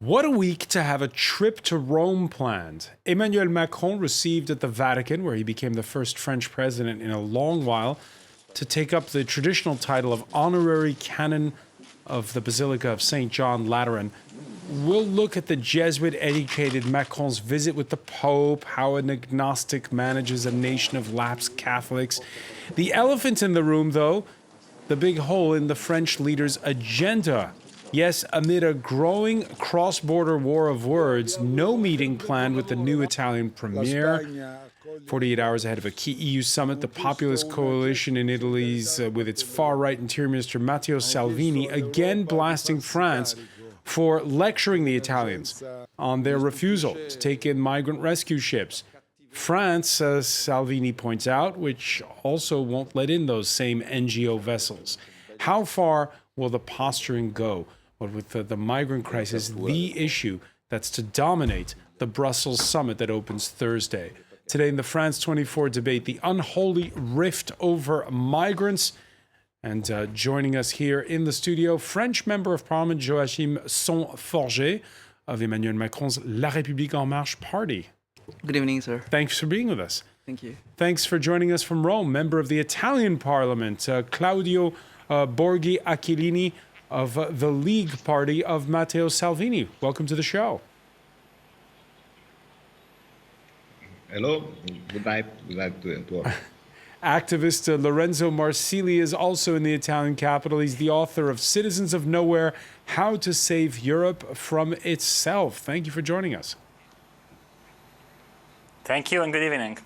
What a week to have a trip to Rome planned. Emmanuel Macron received at the Vatican, where he became the first French president in a long while, to take up the traditional title of honorary canon of the Basilica of St. John Lateran. We'll look at the Jesuit-educated Macron's visit with the Pope, how an agnostic manages a nation of lapsed Catholics. The elephant in the room, though, the big hole in the French leader's agenda. Yes, amid a growing cross-border war of words, no meeting planned with the new Italian premier. 48 hours ahead of a key EU summit, the populist coalition in Italy's, with its far-right Interior Minister Matteo Salvini, again blasting France for lecturing the Italians on their refusal to take in migrant rescue ships. France, as Salvini points out, which also won't let in those same NGO vessels. How far will the posturing go? But with the migrant crisis, the issue that's to dominate the Brussels summit that opens Thursday. Today in the France 24 debate, the unholy rift over migrants. And joining us here in the studio, French Member of Parliament Joachim Son-Forget of Emmanuel Macron's La République En Marche party. Good evening, sir. Thanks for being with us. Thank you. Thanks for joining us from Rome, member of the Italian Parliament, Claudio Borghi Aquilini of the League Party of Matteo Salvini. Welcome to the show. Hello, good night to all. Activist Lorenzo Marsili is also in the Italian capital. He's the author of Citizens of Nowhere, How to Save Europe from Itself. Thank you for joining us. Thank you and good evening.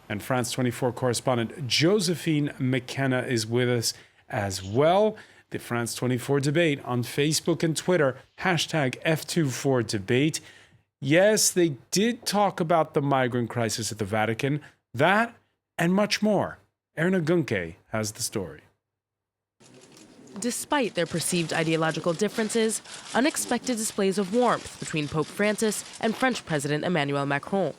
And France 24 correspondent Josephine McKenna is with us as well. The France 24 debate on Facebook and Twitter, hashtag F24debate. Yes, they did talk about the migrant crisis at the Vatican. That and much more. Erna Gunke has the story. Despite their perceived ideological differences, unexpected displays of warmth between Pope Francis and French President Emmanuel Macron.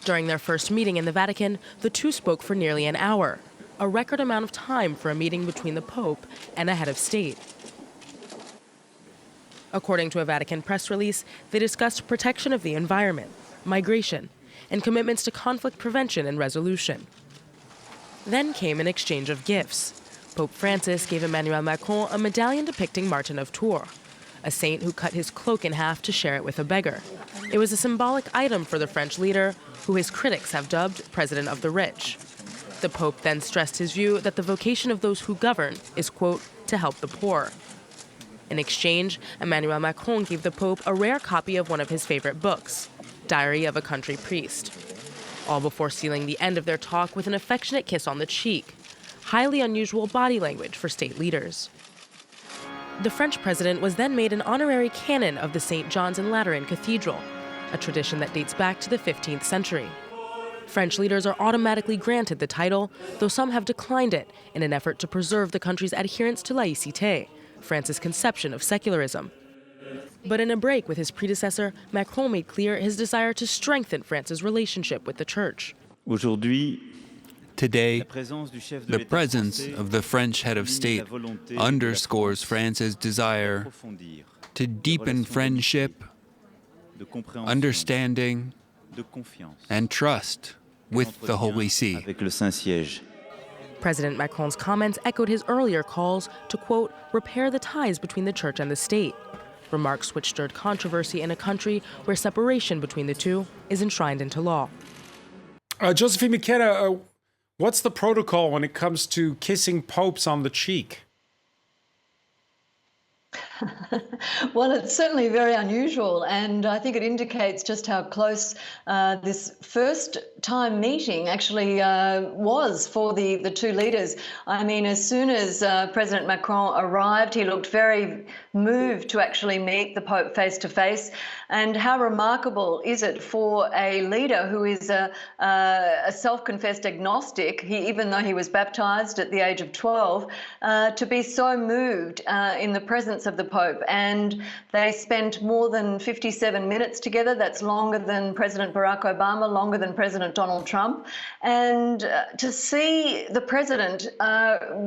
During their first meeting in the Vatican, the two spoke for nearly an hour, a record amount of time for a meeting between the Pope and a head of state. According to a Vatican press release, they discussed protection of the environment, migration, and commitments to conflict prevention and resolution. Then came an exchange of gifts. Pope Francis gave Emmanuel Macron a medallion depicting Martin of Tours, a saint who cut his cloak in half to share it with a beggar. It was a symbolic item for the French leader, who his critics have dubbed President of the Rich. The Pope then stressed his view that the vocation of those who govern is, quote, to help the poor. In exchange, Emmanuel Macron gave the Pope a rare copy of one of his favorite books, Diary of a Country Priest. All before sealing the end of their talk with an affectionate kiss on the cheek. Highly unusual body language for state leaders. The French president was then made an honorary canon of the St. John's in Lateran Cathedral, a tradition that dates back to the 15th century. French leaders are automatically granted the title, though some have declined it in an effort to preserve the country's adherence to laïcité, France's conception of secularism. But in a break with his predecessor, Macron made clear his desire to strengthen France's relationship with the church. Today, the presence of the French head of state underscores France's desire to deepen friendship, understanding, and trust with the Holy See. President Macron's comments echoed his earlier calls to, quote, repair the ties between the church and the state, remarks which stirred controversy in a country where separation between the two is enshrined into law. Josephine McKenna, what's the protocol when it comes to kissing popes on the cheek? Well, it's certainly very unusual, and I think it indicates just how close this first-time meeting actually was for the two leaders. I mean, as soon as President Macron arrived, he looked very moved to actually meet the Pope face-to-face. And how remarkable is it for a leader who is a self-confessed agnostic, even though he was baptized at the age of 12, to be so moved in the presence of the the Pope, and they spent more than 57 minutes together. That's longer than President Barack Obama, longer than President Donald Trump. And to see the president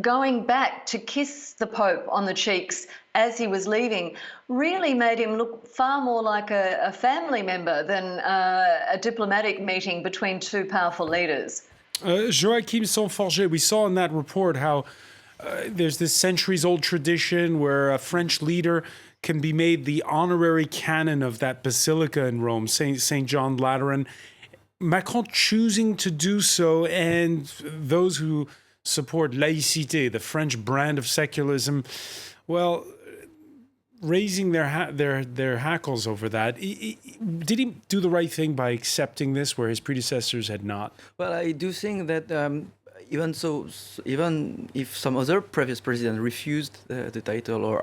going back to kiss the Pope on the cheeks as he was leaving really made him look far more like a family member than a diplomatic meeting between two powerful leaders. Joachim Sonforget, we saw in that report how there's this centuries-old tradition where a French leader can be made the honorary canon of that basilica in Rome, St. John Lateran. Macron choosing to do so, and those who support laïcité, the French brand of secularism, well, raising their hackles over that. Did he do the right thing by accepting this where his predecessors had not? Well, I do think that even if some other previous president refused the title or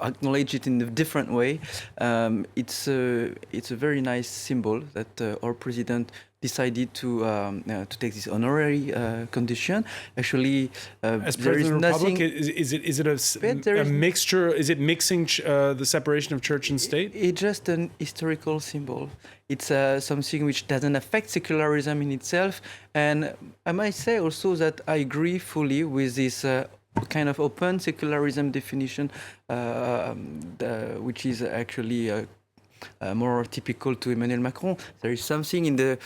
acknowledged it in a different way, it's a very nice symbol that our president decided to take this honorary condition. Actually, as there is President of the nothing. Republic, is it a mixture? Is it mixing the separation of church and state? It's just an historical symbol. It's something which doesn't affect secularism in itself. And I might say also that I agree fully with this kind of open secularism definition, which is actually more typical to Emmanuel Macron. There is something in the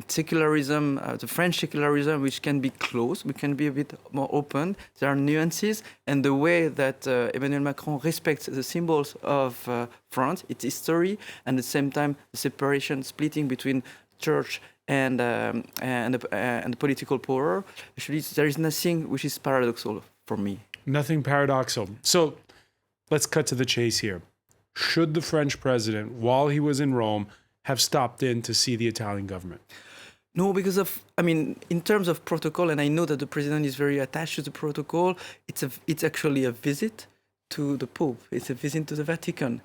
secularism, the French secularism, which can be closed, we can be a bit more open. There are nuances, and the way that Emmanuel Macron respects the symbols of France, its history, and at the same time the separation, splitting between church and the political power. Actually, there is nothing which is paradoxal for me. Nothing paradoxal. So let's cut to the chase here. Should the French president, while he was in Rome, have stopped in to see the Italian government? No, because in terms of protocol, and I know that the president is very attached to the protocol, it's actually a visit to the Pope. It's a visit to the Vatican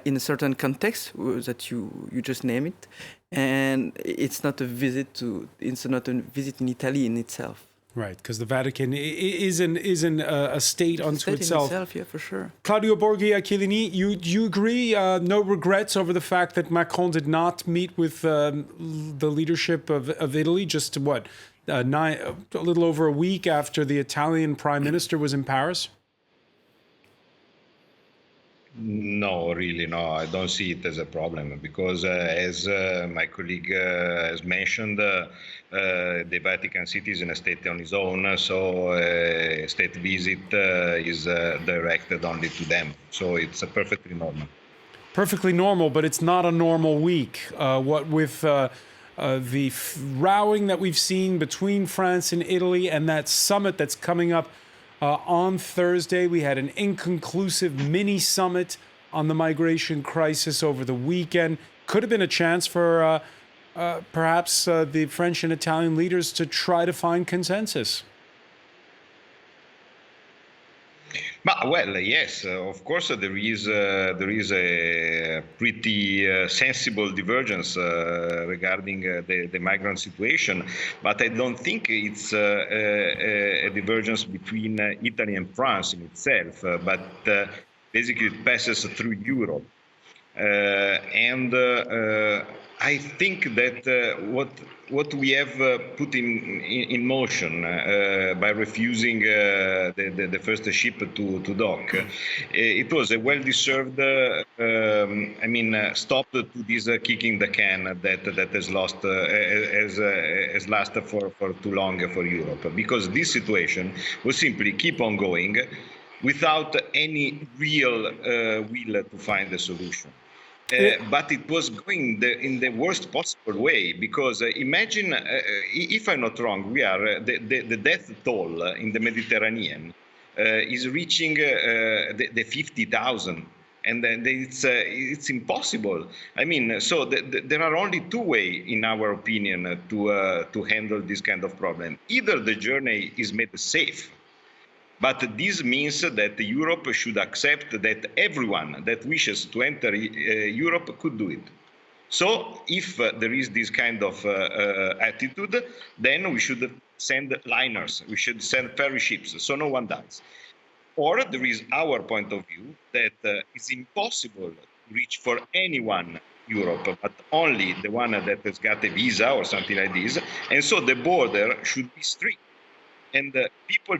in a certain context that you just name it, and it's not a visit in Italy in itself. Right, because the Vatican isn't a state unto itself. Yeah, for sure. Claudio Borghi Achillini, you agree? No regrets over the fact that Macron did not meet with the leadership of Italy just a little over a week after the Italian Prime Minister was in Paris? No, really, no. I don't see it as a problem because, as my colleague has mentioned, the Vatican City is in a state on its own, so a state visit is directed only to them. So it's perfectly normal. Perfectly normal, but it's not a normal week. What with the rowing that we've seen between France and Italy and that summit that's coming up on Thursday, we had an inconclusive mini summit on the migration crisis over the weekend. Could have been a chance for perhaps the French and Italian leaders to try to find consensus. Well, yes, of course, there is a pretty sensible divergence regarding the migrant situation, but I don't think it's a divergence between Italy and France in itself, but basically it passes through Europe. And I think that what we have put in motion by refusing the first ship to dock, it was a well-deserved, stop to this kicking the can that has lasted for too long for Europe, because this situation will simply keep on going without any real will to find a solution. But it was going in the worst possible way, because imagine, if I'm not wrong, we are the death toll in the Mediterranean is reaching the 50,000. And then it's impossible. So there are only two ways, in our opinion, to handle this kind of problem. Either the journey is made safe, but this means that Europe should accept that everyone that wishes to enter Europe could do it. So if there is this kind of attitude, then we should send liners, we should send ferry ships, so no one dies. Or there is our point of view that it's impossible to reach for anyone Europe, but only the one that has got a visa or something like this. And so the border should be strict. And people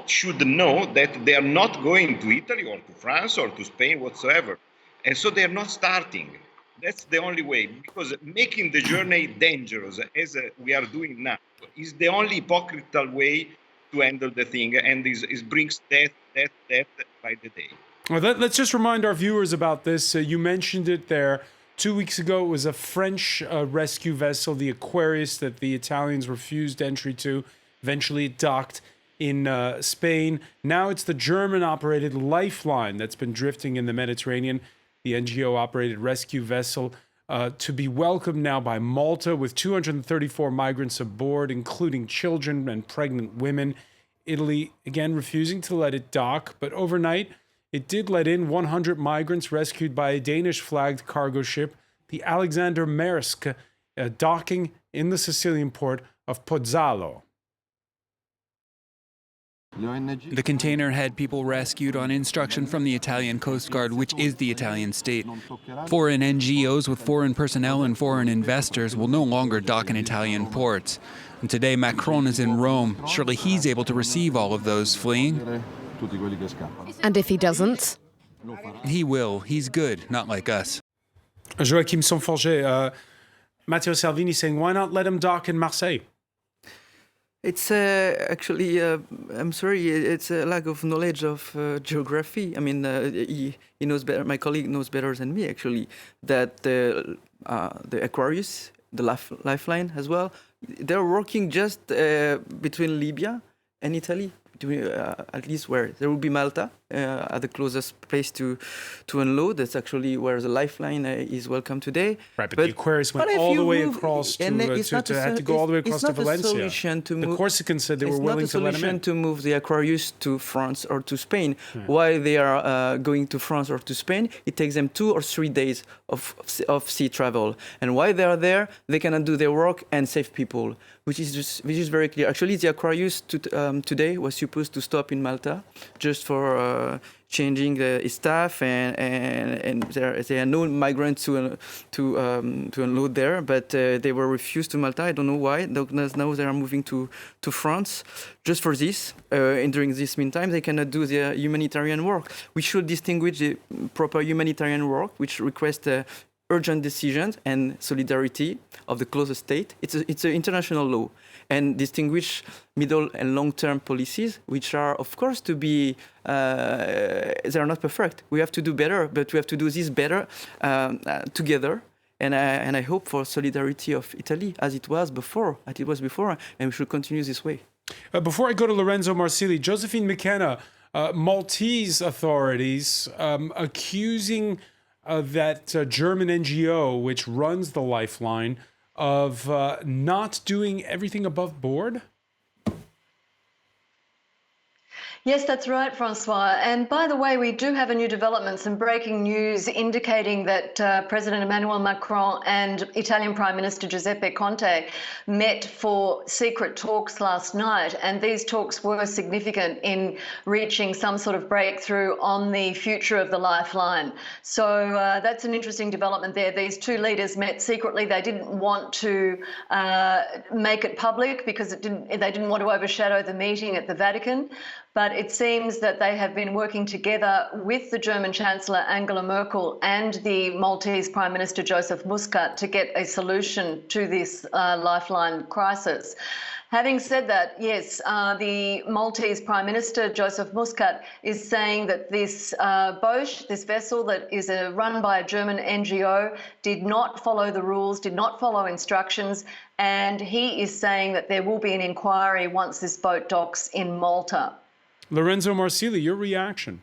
should know that they are not going to Italy or to France or to Spain whatsoever. And so they are not starting. That's the only way, because making the journey dangerous, as we are doing now, is the only hypocritical way to handle the thing, and it brings death by the day. Well, let's just remind our viewers about this. You mentioned it there. 2 weeks ago, it was a French rescue vessel, the Aquarius, that the Italians refused entry to. Eventually, it docked in Spain. Now it's the German-operated Lifeline that's been drifting in the Mediterranean, the NGO-operated rescue vessel, to be welcomed now by Malta with 234 migrants aboard, including children and pregnant women. Italy, again, refusing to let it dock, but overnight, it did let in 100 migrants rescued by a Danish-flagged cargo ship, the Alexander Maersk, docking in the Sicilian port of Pozzallo. The container had people rescued on instruction from the Italian Coast Guard, which is the Italian state. Foreign NGOs with foreign personnel and foreign investors will no longer dock in Italian ports. And today, Macron is in Rome. Surely he's able to receive all of those fleeing. And if he doesn't? He will. He's good, not like us. Joachim Sonforget, Matteo Salvini saying, why not let him dock in Marseille? It's actually, I'm sorry, it's a lack of knowledge of geography. I mean, he knows better, my colleague knows better than me, actually, that the Aquarius, the Lifeline as well, they're working just between Libya and Italy, at least where there will be Malta at the closest place to unload. That's actually where the Lifeline is welcome today. Right, but the Aquarius went all the way across to have to go all the way across to Valencia. The Corsicans said they were willing to let him in. It's not a solution to move the Aquarius to France or to Spain. Yeah. While they are going to France or to Spain, it takes them 2 or 3 days of sea travel. And while they are there, they cannot do their work and save people, which is very clear. Actually, the Aquarius today was supposed to stop in Malta just for changing its staff, and there are no migrants to unload there, but they were refused to Malta. I don't know why. Now they are moving to France just for this. And during this meantime, they cannot do their humanitarian work. We should distinguish the proper humanitarian work, which requests urgent decisions and solidarity of the closest state. It's an international law, and distinguish middle and long-term policies, which are, of course, to be, they are not perfect. We have to do better, but we have to do this better together. And I hope for solidarity of Italy as it was before, and we should continue this way. Before I go to Lorenzo Marsili, Josephine McKenna, Maltese authorities accusing that German NGO, which runs the Lifeline, of not doing everything above board? Yes, that's right, Francois. And by the way, we do have a new development, some breaking news indicating that President Emmanuel Macron and Italian Prime Minister Giuseppe Conte met for secret talks last night. And these talks were significant in reaching some sort of breakthrough on the future of the Lifeline. So that's an interesting development there. These two leaders met secretly. They didn't want to make it public because they didn't want to overshadow the meeting at the Vatican. But it seems that they have been working together with the German Chancellor Angela Merkel and the Maltese Prime Minister Joseph Muscat to get a solution to this Lifeline crisis. Having said that, yes, the Maltese Prime Minister, Joseph Muscat, is saying that this boat, this vessel that is run by a German NGO, did not follow the rules, did not follow instructions, and he is saying that there will be an inquiry once this boat docks in Malta. Lorenzo Marsili, your reaction?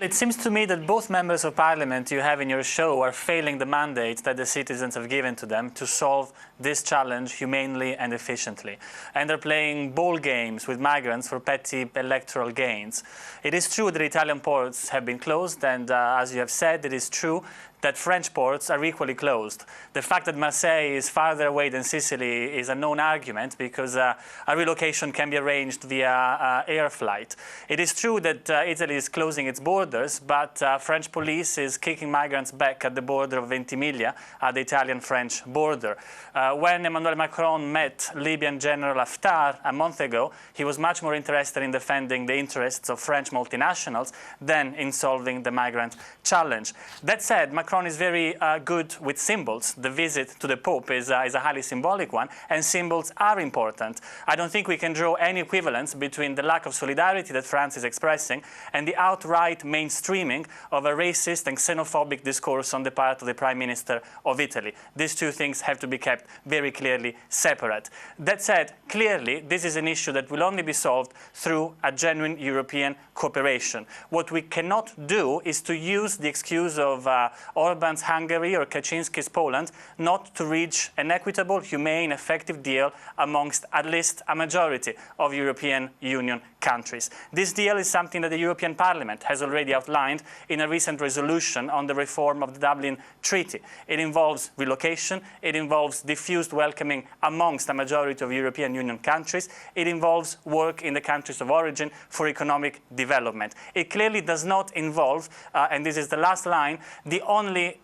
It seems to me that both members of parliament you have in your show are failing the mandate that the citizens have given to them to solve this challenge humanely and efficiently. And they're playing ball games with migrants for petty electoral gains. It is true that Italian ports have been closed, and as you have said, it is true that French ports are equally closed. The fact that Marseille is farther away than Sicily is a known argument because a relocation can be arranged via air flight. It is true that Italy is closing its borders, but French police is kicking migrants back at the border of Ventimiglia, at the Italian-French border. When Emmanuel Macron met Libyan General Haftar a month ago, he was much more interested in defending the interests of French multinationals than in solving the migrant challenge. That said, Macron is very good with symbols. The visit to the Pope is a highly symbolic one, and symbols are important. I don't think we can draw any equivalence between the lack of solidarity that France is expressing and the outright mainstreaming of a racist and xenophobic discourse on the part of the Prime Minister of Italy. These two things have to be kept very clearly separate. That said, clearly this is an issue that will only be solved through a genuine European cooperation. What we cannot do is to use the excuse of Orban's Hungary or Kaczynski's Poland not to reach an equitable, humane, effective deal amongst at least a majority of European Union countries. This deal is something that the European Parliament has already outlined in a recent resolution on the reform of the Dublin Treaty. It involves relocation, it involves diffused welcoming amongst a majority of European Union countries, it involves work in the countries of origin for economic development. It clearly does not involve, and this is the last line, the only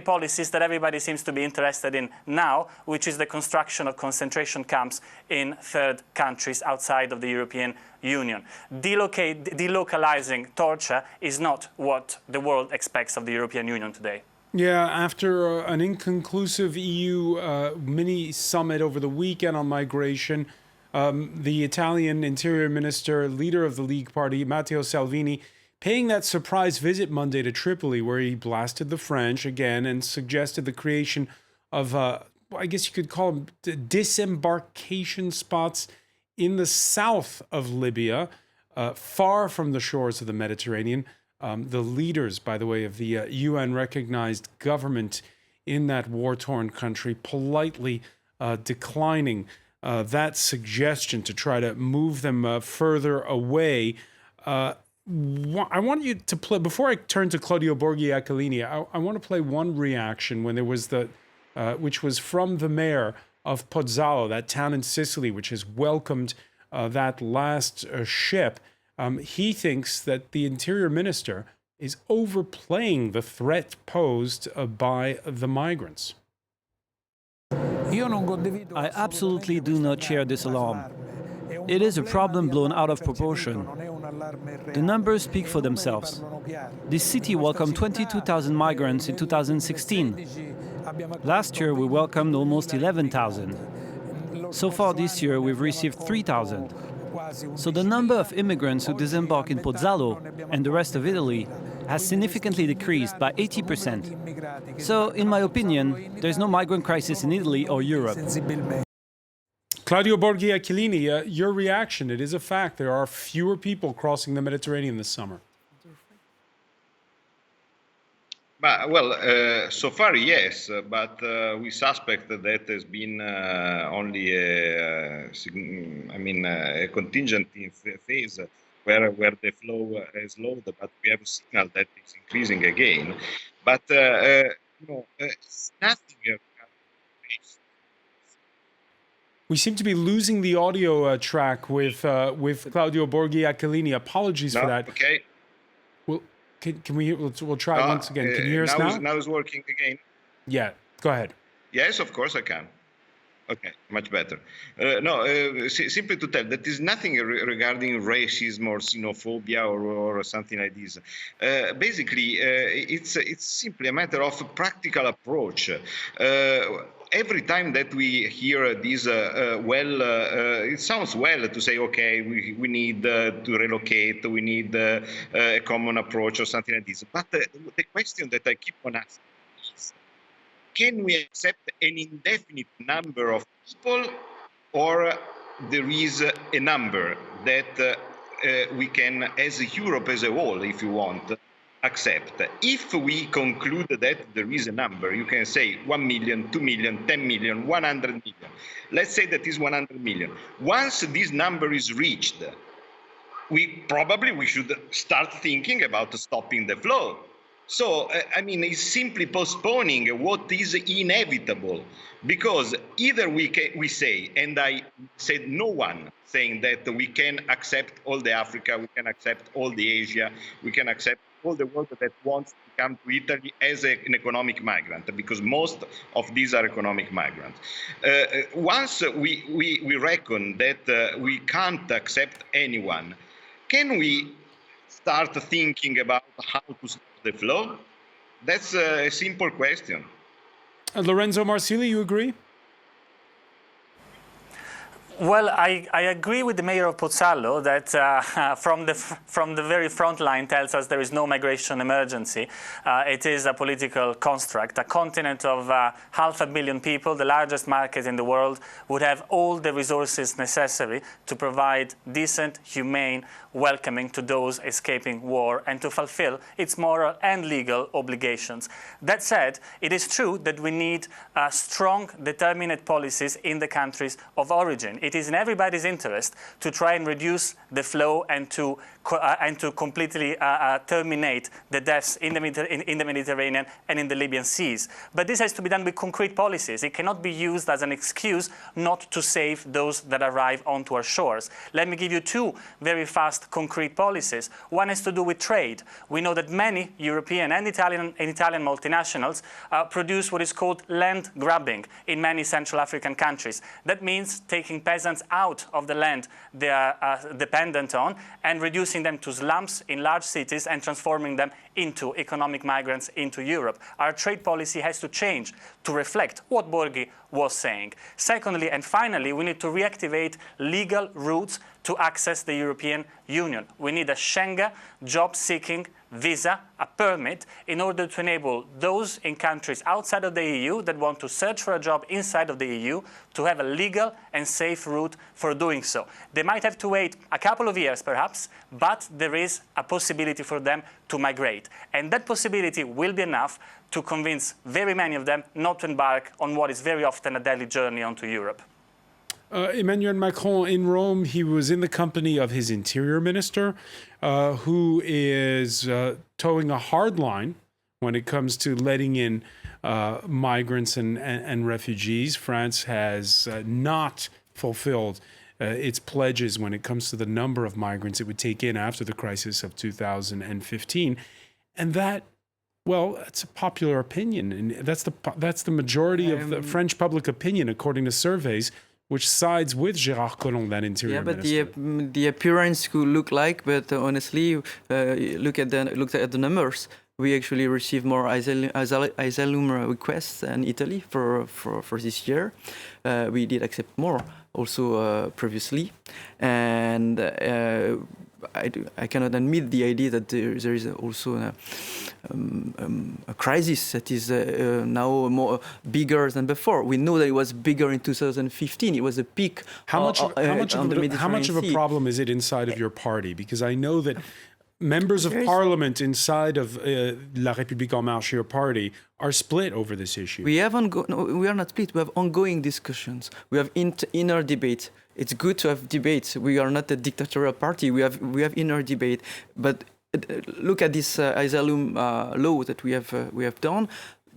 policies that everybody seems to be interested in now, which is the construction of concentration camps in third countries outside of the European Union. Delocalizing torture is not what the world expects of the European Union today. Yeah, after an inconclusive EU mini summit over the weekend on migration, the Italian Interior Minister, leader of the League Party, Matteo Salvini, paying that surprise visit Monday to Tripoli, where he blasted the French again and suggested the creation of, I guess you could call them disembarkation spots in the south of Libya, far from the shores of the Mediterranean. The leaders, by the way, of the UN-recognized government in that war-torn country politely declining that suggestion to try to move them further away. I want you to play, before I turn to Claudio Borghi Aquilini, I want to play one reaction when there was which was from the mayor of Pozzallo, that town in Sicily, which has welcomed that last ship. He thinks that the interior minister is overplaying the threat posed by the migrants. I absolutely do not share this alarm. It is a problem blown out of proportion. The numbers speak for themselves. This city welcomed 22,000 migrants in 2016. Last year, we welcomed almost 11,000. So far this year, we've received 3,000. So the number of immigrants who disembark in Pozzallo and the rest of Italy has significantly decreased by 80%. So, in my opinion, there's no migrant crisis in Italy or Europe. Claudio Borghi Aquilini, your reaction, it is a fact. There are fewer people crossing the Mediterranean this summer. Well, so far, yes, but we suspect that there's been only a contingent phase where the flow is low, but we have a signal that it's increasing again. But it's nothing. We seem to be losing the audio track with Claudio Borghi Aquilini. Apologies for that. Okay. Can we? We'll try once again. Can you hear us now? Now it's working again. Yeah. Go ahead. Yes, of course I can. Okay, much better. Simply to tell that is nothing regarding racism or xenophobia or something like this. Basically, it's simply a matter of a practical approach. Every time that we hear this, it sounds well to say, okay, we need to relocate, we need a common approach or something like this. But the question that I keep on asking is, can we accept an indefinite number of people, or there is a number that we can, as Europe as a whole, if you want, accept? If we conclude that there is a number, you can say 1 million, 2 million, 10 million, 100 million. Let's say that is 100 million. Once this number is reached, we should start thinking about stopping the flow. So, I mean, it's simply postponing what is inevitable, because either we say, and I said no one saying that we can accept all the Africa, we can accept all the Asia, we can accept all the world that wants to come to Italy as an economic migrant, because most of these are economic migrants. Once we reckon that we can't accept anyone, can we start thinking about how to stop the flow? That's a simple question. Lorenzo Marsili, you agree? Well, I agree with the mayor of Pozzallo that from the very front line tells us there is no migration emergency. It is a political construct. A continent of 500 million people, the largest market in the world, would have all the resources necessary to provide decent, humane, welcoming to those escaping war and to fulfill its moral and legal obligations. That said, it is true that we need strong, determined policies in the countries of origin. It is in everybody's interest to try and reduce the flow and to completely terminate the deaths in the Mediterranean and in the Libyan seas. But this has to be done with concrete policies. It cannot be used as an excuse not to save those that arrive onto our shores. Let me give you two very fast concrete policies. One has to do with trade. We know that many European and Italian multinationals produce what is called land grabbing in many Central African countries. That means taking peasants out of the land they are dependent on and reducing them to slums in large cities and transforming them into economic migrants into Europe. Our trade policy has to change to reflect what Borghi was saying. Secondly, and finally, we need to reactivate legal routes to access the European Union. We need a Schengen job-seeking visa, a permit, in order to enable those in countries outside of the EU that want to search for a job inside of the EU to have a legal and safe route for doing so. They might have to wait a couple of years, perhaps, but there is a possibility for them to migrate. And that possibility will be enough to convince very many of them not to embark on what is very often a daily journey onto Europe. Emmanuel Macron in Rome, he was in the company of his interior minister, who is towing a hard line when it comes to letting in migrants and refugees. France has not fulfilled its pledges when it comes to the number of migrants it would take in after the crisis of 2015. And that, well, that's a popular opinion. And that's the majority of the French public opinion, according to surveys, which sides with Gérard Collomb, that interior minister. Yeah, but the appearance could look like, but honestly, look at the numbers. We actually received more asylum requests than Italy for this year. We did accept more also previously, and I cannot admit the idea that there is also a crisis that is now more bigger than before. We know that it was bigger in 2015. It was a peak. How much of a problem is it inside of your party? Because I know that members of parliament inside of La République En Marche, your party, are split over this issue. We are not split. We have ongoing discussions. We have inner debate. It's good to have debates. We are not a dictatorial party. We have inner debate. But look at this asylum law that we have done.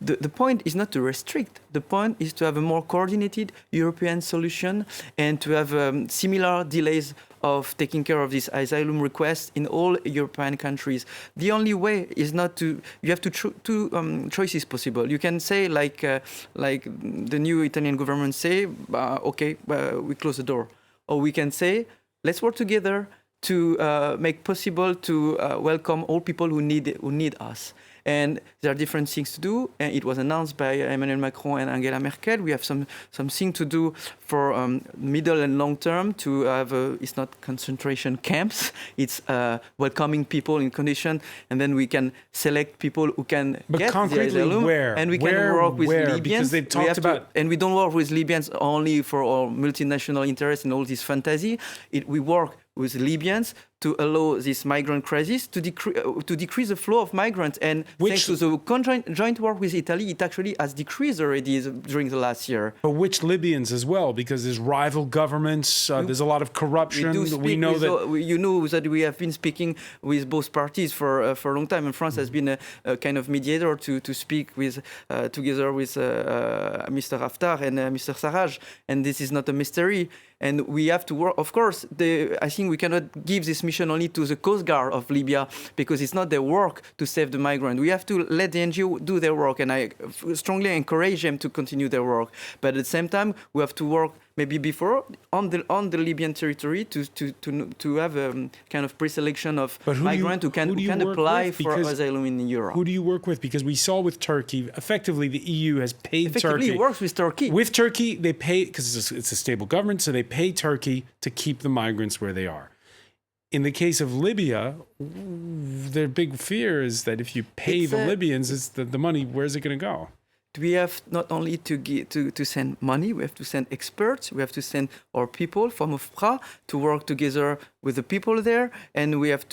The point is not to restrict. The point is to have a more coordinated European solution and to have similar delays of taking care of these asylum requests in all European countries. The only way is not to. You have two choices possible. You can say like the new Italian government say, okay, we close the door, or we can say, let's work together to make possible to welcome all people who need us. And there are different things to do. And it was announced by Emmanuel Macron and Angela Merkel. We have something to do for middle and long term to have it's not concentration camps. It's welcoming people in condition, and then we can select people who can get the asylum. Where? And we can work with Libyans. Because they've talked about... And we don't work with Libyans only for our multinational interests and all this fantasy. We work with Libyans to allow this migrant crisis to decrease the flow of migrants. And thanks to the joint work with Italy, it actually has decreased already during the last year. But which Libyans as well? Because there's rival governments, there's a lot of corruption. We know that we have been speaking with both parties for a long time, and France has been a kind of mediator to speak with together with Mr. Haftar and Mr. Sarraj, and this is not a mystery. And we have to work. Of course, I think we cannot give this mission only to the Coast Guard of Libya, because it's not their work to save the migrant. We have to let the NGO do their work, and I strongly encourage them to continue their work. But at the same time, we have to work maybe before on the Libyan territory to have a kind of pre-selection of migrants who can apply for asylum in Europe. Who do you work with? Because we saw with Turkey, effectively the EU has paid Turkey. It works with Turkey. With Turkey, they pay, because it's a stable government, so they pay Turkey to keep the migrants where they are. In the case of Libya, their big fear is that if you pay the Libyans, it's the money, where's it going to go? We have not only to send money, we have to send experts, we have to send our people from OFPRA to work together with the people there, and we have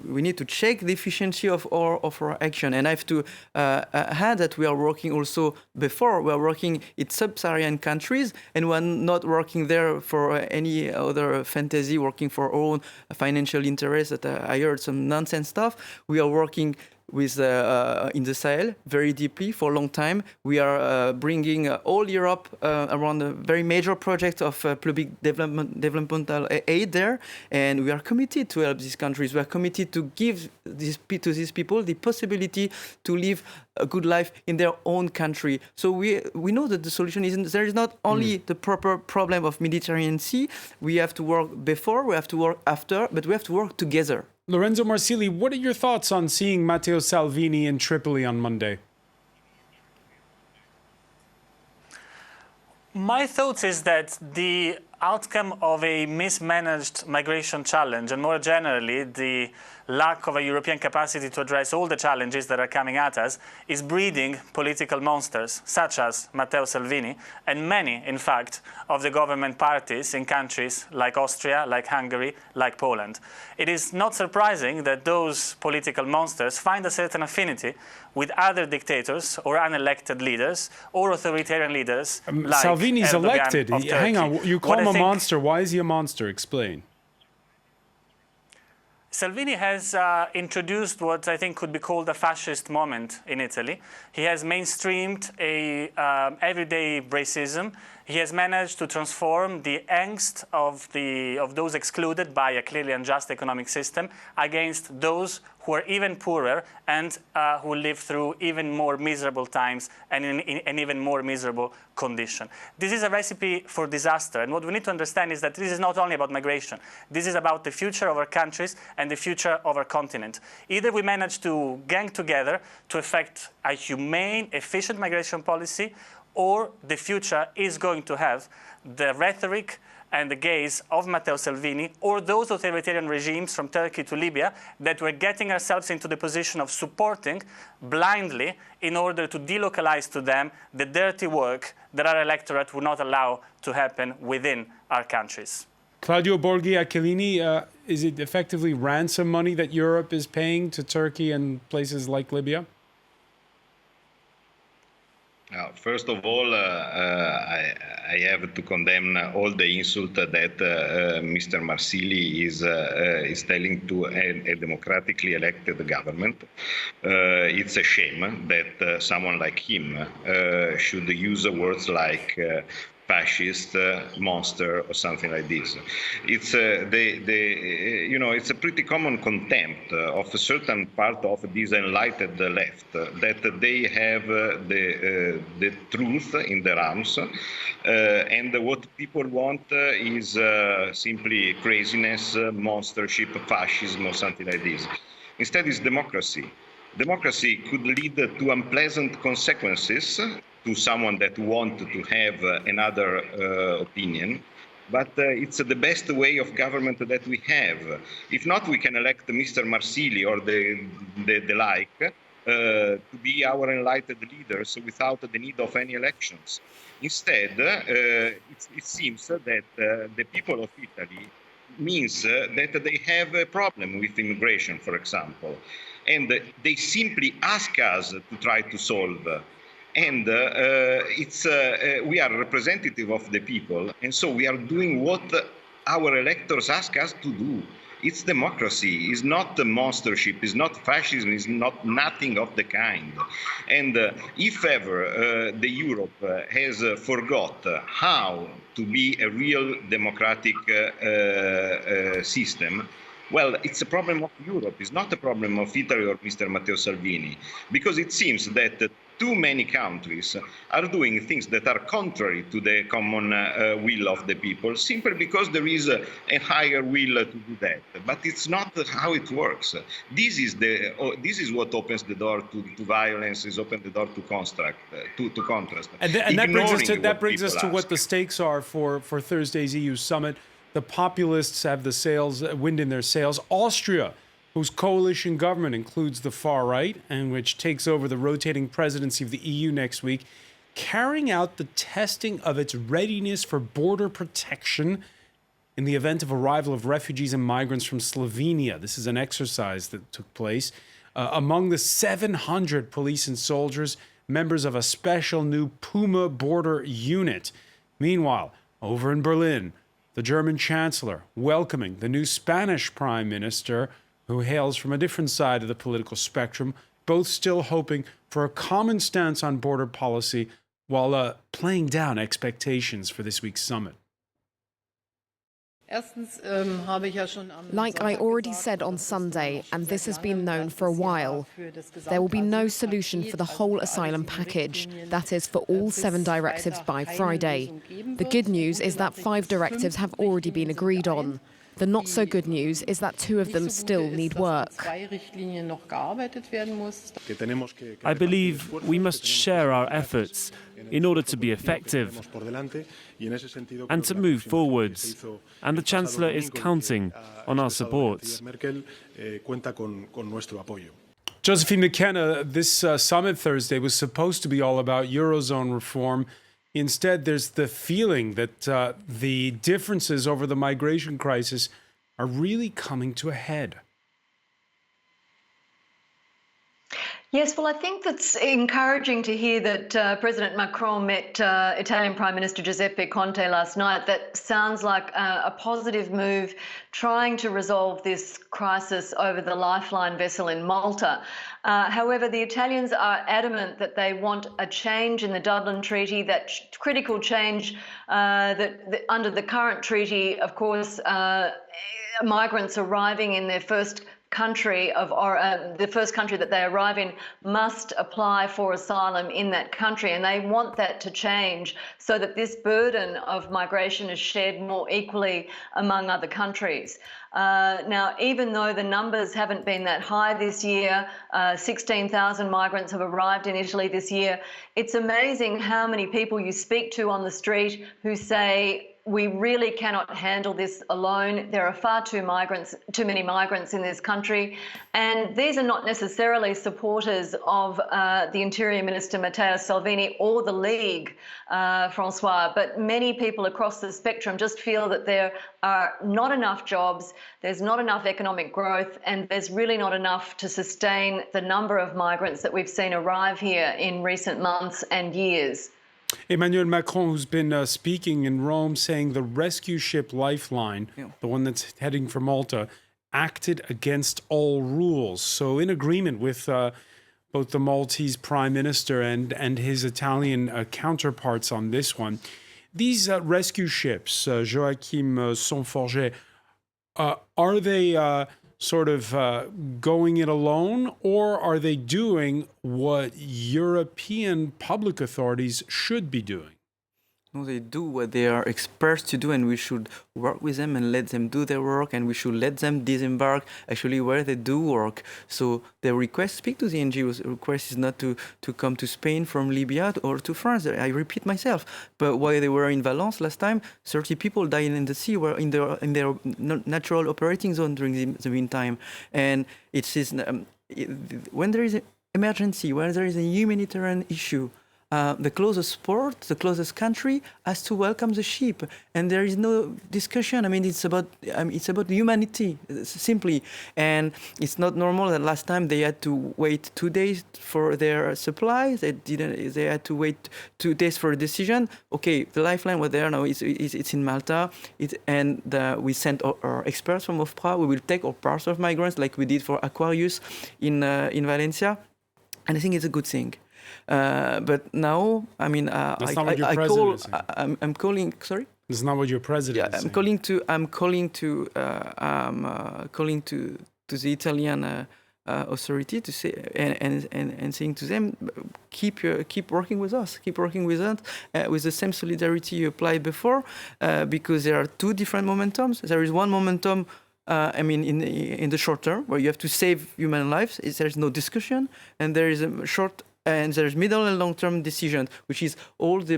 we need to check the efficiency of our action. And I have to add that we are working also before. We are working in sub-Saharan countries, and we are not working there for any other fantasy, working for our own financial interests. That I heard some nonsense stuff. We are working with in the Sahel very deeply for a long time. We are bringing all Europe around a very major project of public developmental aid there, and we are committed to help these countries. We are committed to give to these people the possibility to live a good life in their own country. So we know that the solution there is not only the proper problem of Mediterranean Sea. We have to work before, we have to work after, but we have to work together. Lorenzo Marsili, what are your thoughts on seeing Matteo Salvini in Tripoli on Monday? My thoughts is that the outcome of a mismanaged migration challenge, and more generally the lack of a European capacity to address all the challenges that are coming at us, is breeding political monsters such as Matteo Salvini and many, in fact, of the government parties in countries like Austria, like Hungary, like Poland. It is not surprising that those political monsters find a certain affinity with other dictators or unelected leaders or authoritarian leaders like Salvini's Erdogan elected. of Turkey. Hang on, you call him a monster. Why is he a monster? Explain. Salvini has introduced what I think could be called a fascist moment in Italy. He has mainstreamed a everyday racism. He has managed to transform the angst of those excluded by a clearly unjust economic system against those who are even poorer and who live through even more miserable times and in an even more miserable condition. This is a recipe for disaster. And what we need to understand is that this is not only about migration. This is about the future of our countries and the future of our continent. Either we manage to gang together to effect a humane, efficient migration policy, or the future is going to have the rhetoric and the gaze of Matteo Salvini or those authoritarian regimes from Turkey to Libya that we're getting ourselves into the position of supporting blindly in order to delocalize to them the dirty work that our electorate would not allow to happen within our countries. Claudio Borghi Aquilini, is it effectively ransom money that Europe is paying to Turkey and places like Libya? First of all, I have to condemn all the insult that Mr. Marsili is telling to a democratically elected government. It's a shame that someone like him should use words like fascist, monster, or something like this. It's it's a pretty common contempt of a certain part of this enlightened left that they have the truth in their arms, and what people want is simply craziness, monstership, fascism, or something like this. Instead, it's democracy. Democracy could lead to unpleasant consequences to someone that wants to have another opinion, but it's the best way of government that we have. If not, we can elect Mr. Marsili or the like to be our enlightened leaders without the need of any elections. Instead, it seems that the people of Italy means that they have a problem with immigration, for example, and they simply ask us to try to solve. And we are representative of the people, and so we are doing what our electors ask us to do. It's democracy. It's not the monstership. It's not fascism. It's not nothing of the kind. And if ever the Europe has forgot how to be a real democratic system, well, it's a problem of Europe. It's not a problem of Italy or Mr. Matteo Salvini, because it seems that too many countries are doing things that are contrary to the common will of the people, simply because there is a higher will to do that. But it's not how it works. This is what opens the door to violence. Is open the door to contrast. And that brings us to ask. what the stakes are for Thursday's EU summit. The populists have the wind in their sails. Austria, whose coalition government includes the far right and which takes over the rotating presidency of the EU next week, carrying out the testing of its readiness for border protection in the event of arrival of refugees and migrants from Slovenia. This is an exercise that took place among the 700 police and soldiers, members of a special new Puma border unit. Meanwhile, over in Berlin, the German chancellor welcoming the new Spanish prime minister, who hails from a different side of the political spectrum, both still hoping for a common stance on border policy while playing down expectations for this week's summit. Like I already said on Sunday, and this has been known for a while, there will be no solution for the whole asylum package, that is, for all 7 directives by Friday. The good news is that 5 directives have already been agreed on. The not so good news is that 2 of them still need work. I believe we must share our efforts in order to be effective and to move forwards. And the Chancellor is counting on our support. Josephine McKenna, this summit Thursday was supposed to be all about Eurozone reform. Instead, there's the feeling that the differences over the migration crisis are really coming to a head. Yes, well, I think that's encouraging to hear that President Macron met Italian Prime Minister Giuseppe Conte last night. That sounds like a positive move, trying to resolve this crisis over the Lifeline vessel in Malta. However, the Italians are adamant that they want a change in the Dublin Treaty, that critical change that under the current treaty, of course, migrants arriving in their first country the first country that they arrive in must apply for asylum in that country, and they want that to change so that this burden of migration is shared more equally among other countries. Now, even though the numbers haven't been that high this year, 16,000 migrants have arrived in Italy this year, it's amazing how many people you speak to on the street who say, we really cannot handle this alone. There are far too many migrants in this country. And these are not necessarily supporters of the Interior Minister, Matteo Salvini, or the League, Francois, but many people across the spectrum just feel that there are not enough jobs, there's not enough economic growth, and there's really not enough to sustain the number of migrants that we've seen arrive here in recent months and years. Emmanuel Macron, who's been speaking in Rome, saying the rescue ship Lifeline, the one that's heading for Malta, acted against all rules. So in agreement with both the Maltese Prime Minister and his Italian counterparts on this one, these rescue ships, Joachim Saint-Forget, are they sort of going it alone, or are they doing what European public authorities should be doing? No, they do what they are experts to do, and we should work with them and let them do their work, and we should let them disembark actually where they do work. So the request, speak to the NGOs, the request is not to come to Spain from Libya or to France. I repeat myself, but while they were in Valence last time, 30 people died in the sea, were in their natural operating zone during the meantime. And it is when there is an emergency, when there is a humanitarian issue, the closest port, the closest country has to welcome the ship, and there is no discussion. I mean, it's about humanity simply, and it's not normal that last time they had to wait 2 days for their supplies. They had to wait 2 days for a decision. Okay, the lifeline was there. Now it's in Malta, we sent our experts from OFPRA. We will take our parts of migrants like we did for Aquarius in Valencia, and I think it's a good thing. But now, I mean, That's not what your president is saying. I'm calling. Sorry. This is not what your president is saying. I'm calling to the Italian authority to say and saying to them, keep working with us, with the same solidarity you applied before, because there are two different momentums. There is one momentum. In the short term, where you have to save human lives, there's no discussion, and there is there's middle and long-term decisions, which is all the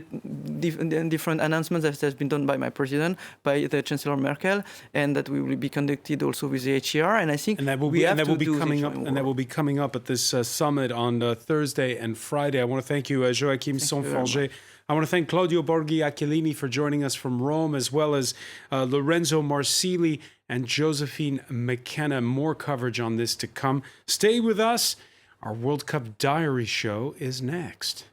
different announcements that has been done by my president, by the Chancellor Merkel, and that will be conducted also with the HER. And I think that will be coming up at this summit on Thursday and Friday. I want to thank you, Joachim Sonforger. I want to thank Claudio Borghi Aquilini for joining us from Rome, as well as Lorenzo Marsili and Josephine McKenna. More coverage on this to come. Stay with us. Our World Cup Diary show is next.